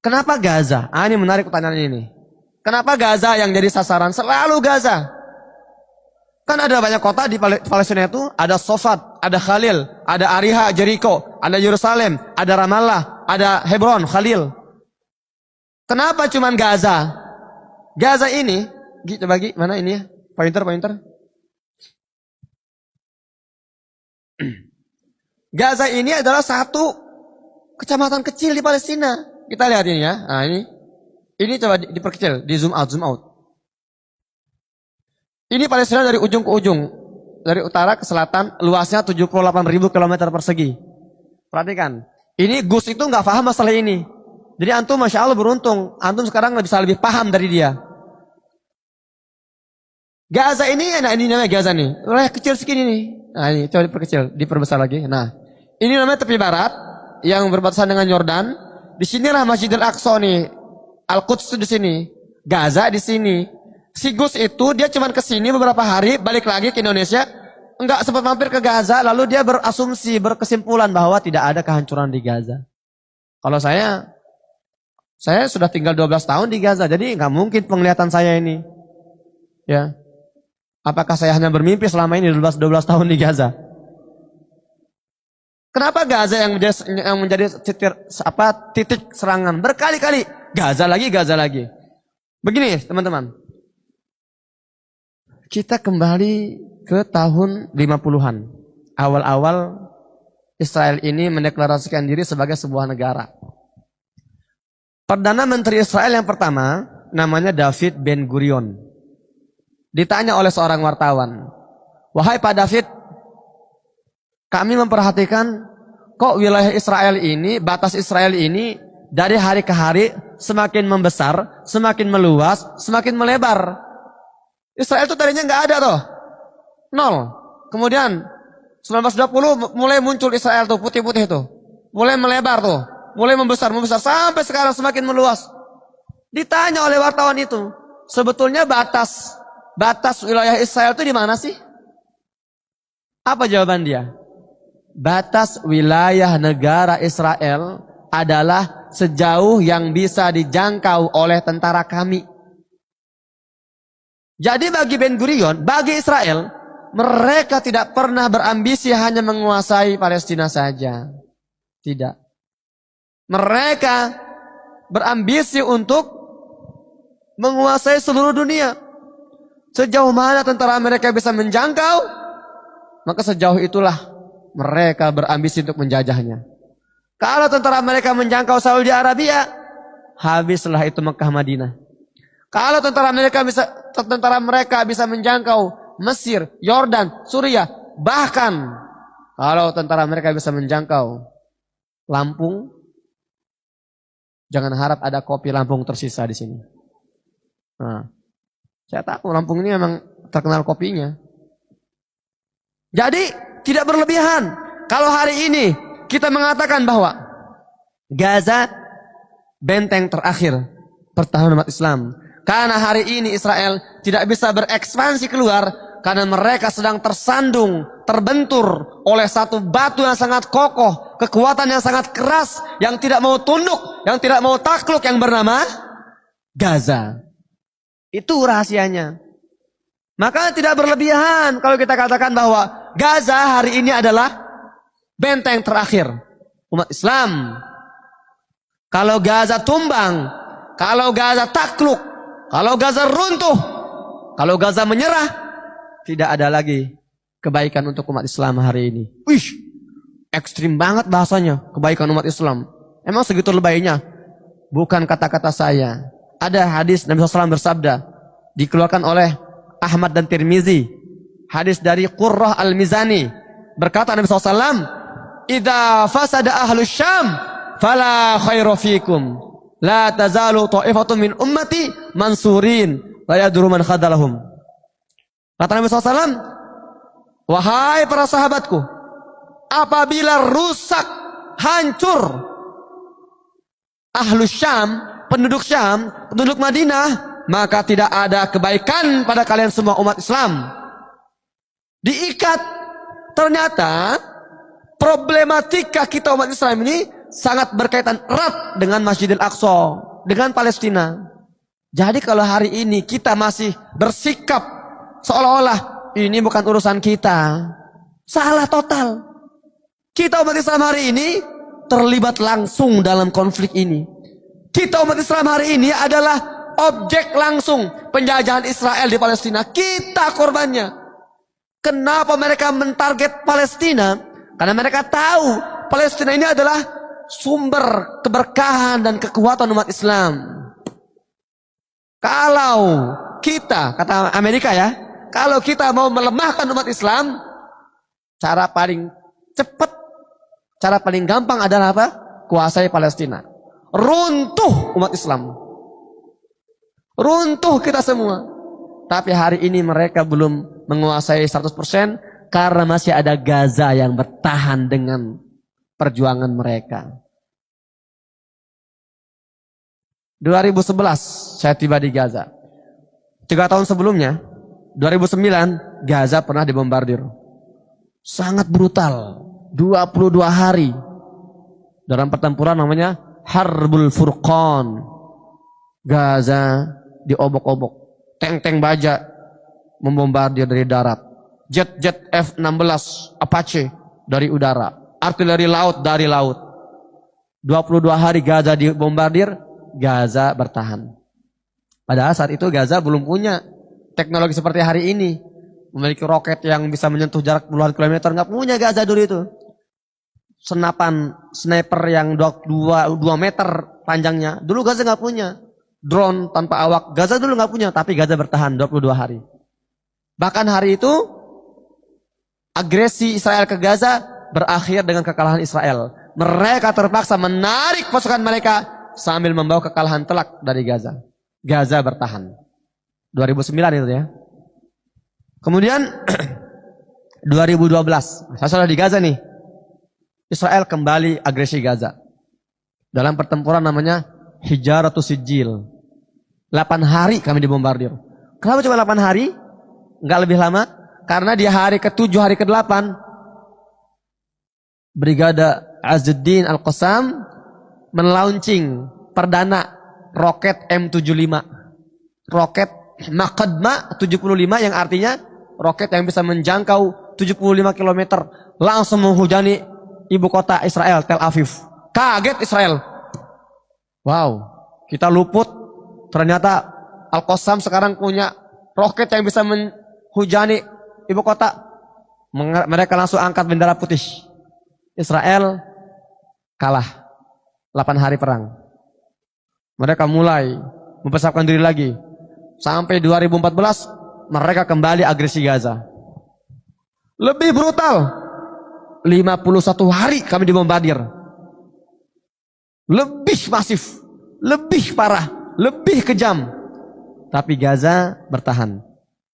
Kenapa Gaza? Ini menarik pertanyaan ini. Kenapa Gaza yang jadi sasaran? Selalu Gaza. Kan ada banyak kota di Palestina itu, ada Sofat, ada Khalil, ada Ariha, Jericho, ada Yerusalem, ada Ramallah, ada Hebron, Khalil. Kenapa cuman Gaza? Gaza ini, coba mana ini ya? Pointer. Gaza ini adalah satu kecamatan kecil di Palestina. Kita lihat ini ya. Nah ini coba diperkecil, di zoom out. Ini Palestina dari ujung ke ujung. Dari utara ke selatan, luasnya 78.000 km persegi. Perhatikan. Ini Gus itu nggak paham masalah ini. Jadi antum Masya Allah beruntung. Antum sekarang bisa lebih paham dari dia. Gaza ini, nah ini namanya Gaza nih. Kecil segini nih. Nah ini coba diperbesar lagi. Nah ini namanya tepi barat yang berbatasan dengan Yordan. Di sinilah Masjidil Aqsa nih. Al-Quds di sini. Gaza di sini. Si Gus itu dia cuma kesini beberapa hari, balik lagi ke Indonesia, enggak sempat mampir ke Gaza, lalu dia berkesimpulan bahwa tidak ada kehancuran di Gaza. Kalau saya sudah tinggal 12 tahun di Gaza, jadi enggak mungkin penglihatan saya ini. Ya. Apakah saya hanya bermimpi selama ini 12 tahun di Gaza? Kenapa Gaza yang menjadi titik serangan berkali-kali? Gaza lagi. Begini, teman-teman. Kita kembali ke tahun 50-an. Awal-awal Israel ini mendeklarasikan diri sebagai sebuah negara. Perdana Menteri Israel yang pertama namanya David Ben Gurion. Ditanya oleh seorang wartawan, "Wahai Pak David, kami memperhatikan kok wilayah Israel ini, batas Israel ini dari hari ke hari semakin membesar, semakin meluas, semakin melebar. Israel itu tadinya nggak ada tuh, 0. Kemudian 1920 mulai muncul Israel tuh putih-putih tuh, mulai melebar tuh, mulai membesar sampai sekarang semakin meluas." Ditanya oleh wartawan itu, sebetulnya batas wilayah Israel itu di mana sih? Apa jawaban dia? Batas wilayah negara Israel adalah sejauh yang bisa dijangkau oleh tentara kami. Jadi bagi Ben Gurion, bagi Israel, mereka tidak pernah berambisi hanya menguasai Palestina saja. Tidak. Mereka berambisi untuk menguasai seluruh dunia. Sejauh mana tentara mereka bisa menjangkau, maka sejauh itulah mereka berambisi untuk menjajahnya. Kalau tentara mereka menjangkau Saudi Arabia, habislah itu Mekah Madinah. Kalau tentara mereka bisa menjangkau Mesir, Yordan, Suriah, bahkan kalau tentara mereka bisa menjangkau Lampung, jangan harap ada kopi Lampung tersisa di sini. Nah, saya tahu Lampung ini memang terkenal kopinya. Jadi tidak berlebihan. Kalau hari ini kita mengatakan bahwa Gaza benteng terakhir pertahanan umat Islam. Karena hari ini Israel tidak bisa berekspansi keluar karena mereka sedang tersandung, terbentur oleh satu batu yang sangat kokoh, kekuatan yang sangat keras, yang tidak mau tunduk, yang tidak mau takluk, yang bernama Gaza. Itu rahasianya. Maka tidak berlebihan kalau kita katakan bahwa Gaza hari ini adalah benteng terakhir umat Islam. Kalau Gaza tumbang, kalau Gaza takluk, kalau Gaza runtuh, kalau Gaza menyerah, tidak ada lagi kebaikan untuk umat Islam hari ini. Wih, ekstrim banget bahasanya, kebaikan umat Islam. Emang segitu lebaynya? Bukan kata-kata saya. Ada hadis Nabi SAW bersabda, dikeluarkan oleh Ahmad dan Tirmizi. Hadis dari Qurrah Al-Mizani. Berkata Nabi SAW, "Idza fasada ahlus Syam, fala khairu fikum. La tazalu ta'ifatun min ummati mansurin, la yadurru man khadalahum." Kata Nabi SAW, "Wahai para sahabatku, apabila rusak, hancur ahlus Syam, penduduk Madinah, maka tidak ada kebaikan pada kalian semua umat Islam." Diikat. Ternyata problematika kita umat Islam ini sangat berkaitan erat dengan Masjidil Aqsa, dengan Palestina. Jadi kalau hari ini kita masih bersikap seolah-olah ini bukan urusan kita, salah total. Kita umat Islam hari ini terlibat langsung dalam konflik ini. Kita umat Islam hari ini adalah objek langsung penjajahan Israel di Palestina. Kita korbannya. Kenapa mereka mentarget Palestina? Karena mereka tahu Palestina ini adalah sumber keberkahan dan kekuatan umat Islam. Kalau kita, kata Amerika ya, kalau kita mau melemahkan umat Islam, cara paling cepat, cara paling gampang adalah apa? Kuasai Palestina. Runtuh umat Islam. Runtuh kita semua. Tapi hari ini mereka belum menguasai 100% karena masih ada Gaza yang bertahan dengan perjuangan mereka. 2011 saya tiba di Gaza. 3 tahun sebelumnya, 2009, Gaza pernah dibombardir. Sangat brutal. 22 hari. Dalam pertempuran namanya Harbul Furqan. Gaza diobok-obok. Tank-tank baja membombardir dari darat. Jet-jet F-16 Apache dari udara. Artileri laut dari laut. 22 hari Gaza dibombardir, Gaza bertahan. Padahal saat itu Gaza belum punya teknologi seperti hari ini. Memiliki roket yang bisa menyentuh jarak puluhan kilometer. Nggak punya Gaza dulu itu. Senapan sniper yang 2 meter panjangnya. Dulu Gaza nggak punya. Drone tanpa awak. Gaza dulu nggak punya. Tapi Gaza bertahan 22 hari. Bahkan hari itu agresi Israel ke Gaza berakhir dengan kekalahan Israel. Mereka terpaksa menarik pasukan mereka sambil membawa kekalahan telak dari Gaza. Gaza bertahan. 2009 itu ya. Kemudian 2012, saya sudah di Gaza nih. Israel kembali agresi Gaza. Dalam pertempuran namanya Hijaratus Sijil. 8 hari kami dibombardir. Kenapa cuma 8 hari? Enggak lebih lama? Karena di hari ke-7, hari ke-8 Brigada Azzuddin Al-Qassam melaunching perdana roket M75. Roket Maqadma 75 yang artinya roket yang bisa menjangkau 75 km langsung menghujani ibu kota Israel, Tel Aviv. Kaget Israel. Wow, kita luput. Ternyata Al-Qassam sekarang punya roket yang bisa menghujani ibu kota. Mereka langsung angkat bendera putih. Israel kalah 8 hari perang. Mereka mulai mempersiapkan diri lagi. Sampai 2014 mereka kembali agresi Gaza. Lebih brutal. 51 hari kami dibombardir. Lebih masif, lebih parah, lebih kejam. Tapi Gaza bertahan.